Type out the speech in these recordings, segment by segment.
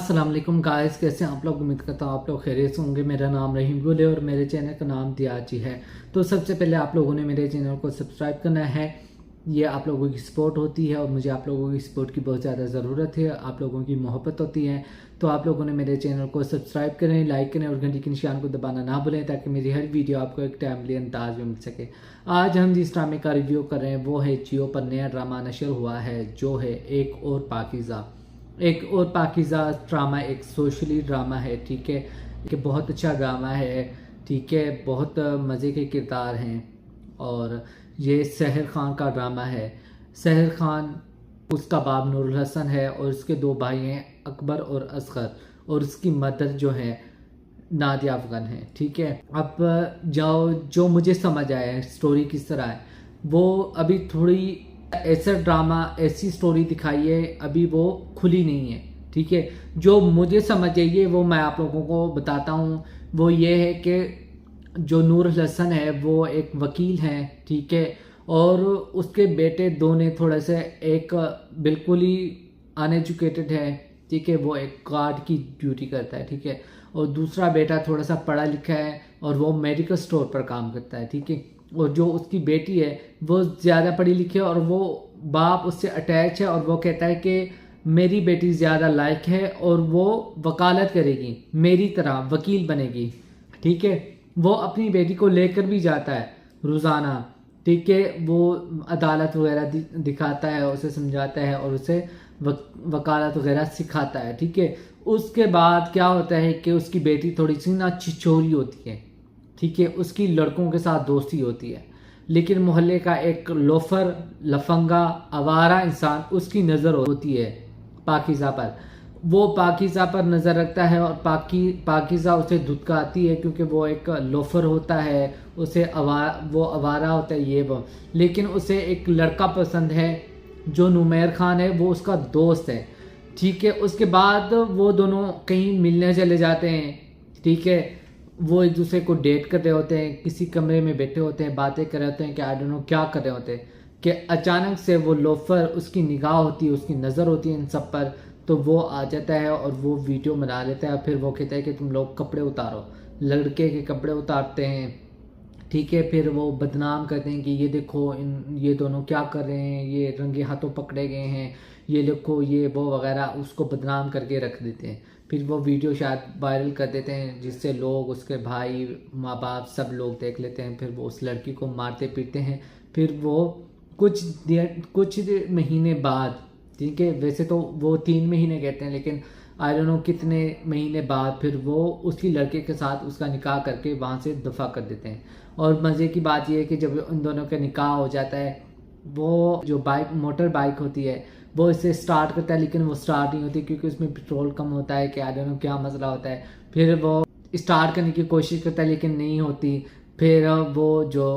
अस्सलाम वालेकुम गाइस, कैसे हैं आप लोग। उम्मीद करता हूँ आप लोग खैरियत से होंगे। मेरा नाम रहीम गुल है और मेरे चैनल का नाम दियाची है। तो सबसे पहले आप लोगों ने मेरे चैनल को सब्सक्राइब करना है। ये आप लोगों की सपोर्ट होती है और मुझे आप लोगों की सपोर्ट की बहुत ज़्यादा ज़रूरत है। आप लोगों की मोहब्बत होती है, तो आप लोगों ने मेरे चैनल को सब्सक्राइब करें, लाइक करें और घंटी के निशान को दबाना ना भूलें, ताकि मेरी हर वीडियो आपको एक टाइमली अंदाज में मिल सके। आज हम जिस ड्रामे का रिव्यू कर रहे हैं वो है जियो पर नया ड्रामा नशर हुआ है, जो है एक और पाकीज़ा। एक और पाकीज़ा ड्रामा एक सोशली ड्रामा है, ठीक है। कि बहुत अच्छा ड्रामा है, ठीक है। बहुत मज़े के किरदार हैं और ये सहर खान का ड्रामा है। सहर खान, उसका बाप नूरुल हसन है और उसके दो भाई हैं अकबर और असगर, और उसकी मदर जो है नादिया अफगन है, ठीक है। अब जाओ, जो मुझे समझ आया है स्टोरी किस तरह है, वो अभी थोड़ी ऐसा ड्रामा ऐसी स्टोरी दिखाई है, अभी वो खुली नहीं है, ठीक है। जो मुझे समझ आई है वो मैं आप लोगों को बताता हूँ। वो ये है कि जो नूर हसन है वो एक वकील हैं, ठीक है। और उसके बेटे दो ने थोड़ा से, एक बिल्कुल ही अनएजुकेटेड है, ठीक है, वो एक गार्ड की ड्यूटी करता है, ठीक है। और दूसरा बेटा थोड़ा सा पढ़ा लिखा है और वो मेडिकल स्टोर पर काम करता है, ठीक है। और जो उसकी बेटी है वो ज़्यादा पढ़ी लिखी है और वो बाप उससे अटैच है, और वो कहता है कि मेरी बेटी ज़्यादा लायक है और वो वकालत करेगी, मेरी तरह वकील बनेगी, ठीक है। वो अपनी बेटी को लेकर भी जाता है रोज़ाना, ठीक है। वो अदालत वगैरह दिखाता है, उसे समझाता है और उसे वकालत वगैरह सिखाता है, ठीक है। उसके बाद क्या होता है कि उसकी बेटी थोड़ी सी ना छिछोरी होती है, ठीक है। उसकी लड़कों के साथ दोस्ती होती है, लेकिन मोहल्ले का एक लोफर, लफंगा, आवारा इंसान उसकी नज़र होती है पाकीज़ा पर। वो पाकीज़ा पर नज़र रखता है और पाकीज़ा उसे धुतकारती है, क्योंकि वो एक लोफर होता है, उसे वो आवारा होता है, ये वो। लेकिन उसे एक लड़का पसंद है जो नुमैर खान है, वो उसका दोस्त है, ठीक है। उसके बाद वो दोनों कहीं मिलने चले जाते हैं, ठीक है। वो एक दूसरे को डेट कर रहे होते हैं, किसी कमरे में बैठे होते हैं, बातें कर रहे होते हैं कि आई डोंट नो क्या कर रहे होते हैं, कि अचानक से वो लोफर, उसकी निगाह होती है, उसकी नज़र होती है इन सब पर, तो वो आ जाता है और वो वीडियो बना लेता है। फिर वो कहता है कि तुम लोग कपड़े उतारो, लड़के के कपड़े उतारते हैं, ठीक है। फिर वो बदनाम करते हैं कि ये देखो ये दोनों क्या कर रहे हैं, ये रंगे हाथों पकड़े गए हैं, ये देखो ये वो वगैरह, उसको बदनाम करके रख देते हैं। फिर वो वीडियो शायद वायरल कर देते हैं, जिससे लोग, उसके भाई, माँ बाप सब लोग देख लेते हैं। फिर वो उस लड़की को मारते पीटते हैं। फिर वो कुछ महीने बाद, ठीक है, वैसे तो वो 3 महीने कहते हैं, लेकिन आई डोंट नो कितने महीने बाद फिर वो उसी लड़के के साथ उसका निकाह करके वहाँ से दफ़ा कर देते हैं। और मज़े की बात यह है कि जब उन दोनों का निकाह हो जाता है, वो जो मोटर बाइक होती है वो इसे स्टार्ट करता है, लेकिन वो स्टार्ट नहीं होती, क्योंकि उसमें पेट्रोल कम होता है, कि आई डोंट नो क्या मसला होता है। फिर वो स्टार्ट करने की कोशिश करता है, लेकिन नहीं होती। फिर वो जो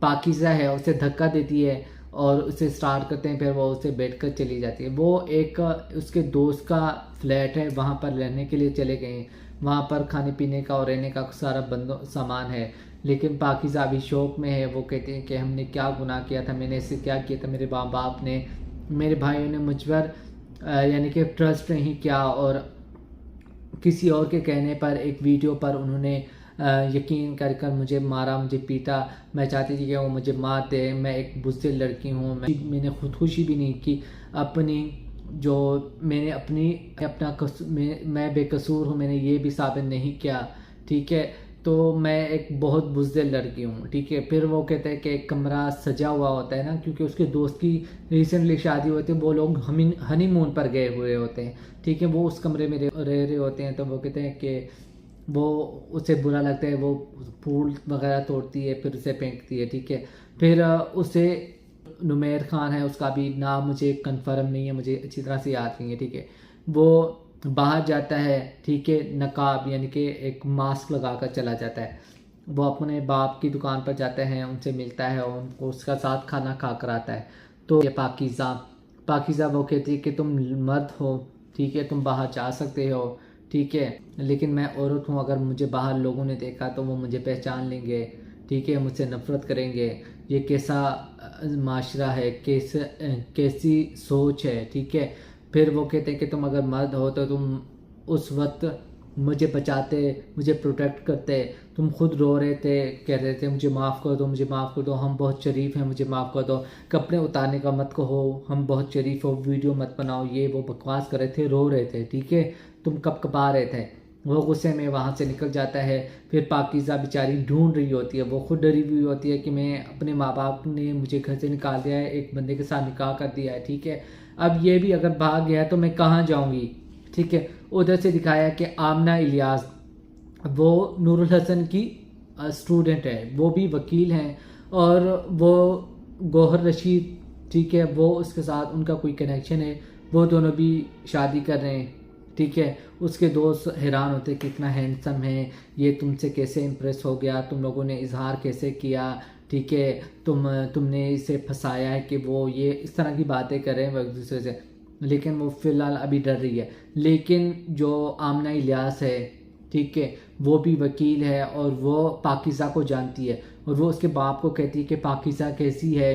पाकीज़ा है उसे धक्का देती है और उसे स्टार्ट करते हैं। फिर वो उसे बैठ कर चली जाती है। वो एक उसके दोस्त का फ्लैट है, वहाँ पर रहने के लिए चले गए हैं। वहाँ पर खाने पीने का और रहने का सारा सामान है, लेकिन पाकीज़ा अभी शौक में है। वो कहते हैं कि हमने क्या गुनाह किया था, मैंने इससे क्या किया था, मेरे माँ बाप ने, मेरे भाइयों ने मुझ पर यानी कि ट्रस्ट नहीं किया, और किसी और के कहने पर, एक वीडियो पर उन्होंने यकीन कर कर मुझे मारा, मुझे पीटा। मैं चाहती थी कि वो मुझे मार दे, मैं एक बुज़दिल लड़की हूँ, मैंने खुदकुशी भी नहीं की अपनी, जो मैंने मैं बेकसूर हूँ, मैंने ये भी साबित नहीं किया, ठीक है। तो मैं एक बहुत बुज़दिल लड़की हूँ, ठीक है। फिर वो कहते हैं कि एक कमरा सजा हुआ होता है ना, क्योंकि उसके दोस्त की रिसेंटली शादी होती है, वो लोग हनीमून पर गए हुए होते हैं, ठीक है। वो उस कमरे में रह रहे होते हैं। तो वो कहते हैं कि वो, उसे बुरा लगता है, वो फूल वगैरह तोड़ती है, फिर उसे फेंकती है, ठीक है। फिर उसे नुमैर खान है, उसका भी नाम मुझे कंफर्म नहीं है, मुझे अच्छी तरह से याद नहीं है, ठीक है। वो बाहर जाता है, ठीक है, नकाब यानी कि एक मास्क लगा कर चला जाता है। वो अपने बाप की दुकान पर जाता है, उनसे मिलता है और उनको उसका साथ खाना खा कर आता है। तो ये पाकीज़ा वो कहती है कि तुम मर्द हो, ठीक है, तुम बाहर जा सकते हो, ठीक है, लेकिन मैं औरत हूँ, अगर मुझे बाहर लोगों ने देखा तो वो मुझे पहचान लेंगे, ठीक है, मुझसे नफ़रत करेंगे। ये कैसा माशरा है, कैसी सोच है, ठीक है। फिर वो कहते हैं कि तुम अगर मर्द हो तो तुम उस वक्त मुझे बचाते, मुझे प्रोटेक्ट करते। तुम खुद रो रहे थे, कह रहे थे मुझे माफ़ कर दो, मुझे माफ़ कर दो, हम बहुत शरीफ हैं, मुझे माफ़ कर दो, कपड़े उतारने का मत कहो, हम बहुत शरीफ हो, वीडियो मत बनाओ, ये वो बकवास कर रहे थे, रो रहे थे, ठीक है। तुम कपकपा रहे थे। वो गुस्से में वहाँ से निकल जाता है। फिर पाकीज़ा बेचारी ढूंढ रही होती है, वो खुद डरी हुई होती है कि मैं अपने माँ बाप ने मुझे घर से निकाल दिया है, एक बंदे के साथ निकाह कर दिया है, ठीक है। अब ये भी अगर भाग गया तो मैं कहाँ जाऊँगी, ठीक है। उधर से दिखाया कि आमना इलियास, वो नूरुल हसन की स्टूडेंट है, वो भी वकील हैं, और वो गौहर रशीद, ठीक है, वो उसके साथ उनका कोई कनेक्शन है, वो दोनों भी शादी कर रहे हैं, ठीक है। उसके दोस्त हैरान होते कि इतना हैंडसम है, ये तुमसे कैसे इम्प्रेस हो गया, तुम लोगों ने इजहार कैसे किया, ठीक है, तुमने इसे फंसाया है कि वो ये इस तरह की बातें कर रहे हैं वो एक दूसरे से। लेकिन वो फ़िलहाल अभी डर रही है। लेकिन जो आमना इलियास है, ठीक है, वो भी वकील है और वो पाकीज़ा को जानती है, और वो उसके बाप को कहती है कि पाकीज़ा कैसी है,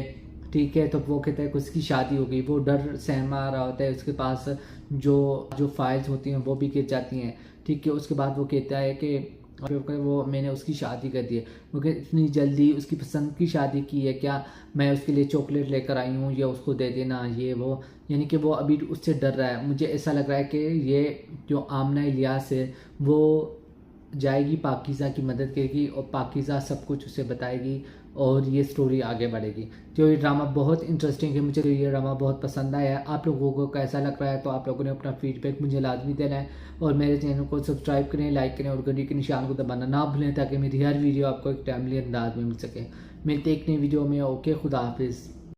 ठीक है। तो वो कहता है कि उसकी शादी हो गई। वो डर सहमा रहा होता है, उसके पास जो जो फाइल्स होती हैं वो भी गिर जाती हैं, ठीक है। उसके बाद वो कहता है कि वो मैंने उसकी शादी कर दी है। वो कहते इतनी जल्दी उसकी पसंद की शादी की है क्या, मैं उसके लिए चॉकलेट लेकर आई हूँ, या उसको दे देना, ये वो। यानी कि वो अभी उससे डर रहा है। मुझे ऐसा लग रहा है कि ये जो आमना इलियास है वो जाएगी, पाकीज़ा की मदद करेगी, और पाकीज़ा सब कुछ उसे बताएगी, और ये स्टोरी आगे बढ़ेगी। जो ये ड्रामा बहुत इंटरेस्टिंग है, मुझे तो ये ड्रामा बहुत पसंद आया है। आप लोगों को कैसा लग रहा है, तो आप लोगों ने अपना फीडबैक मुझे लाजमी देना है, और मेरे चैनल को सब्सक्राइब करें, लाइक करें, और घंटी के निशान को दबाना ना भूलें, ताकि मेरी हर वीडियो आपको एक टाइमली अंदाज में मिल सके। मिलते एक नई वीडियो में। ओके, खुदा हाफिज़।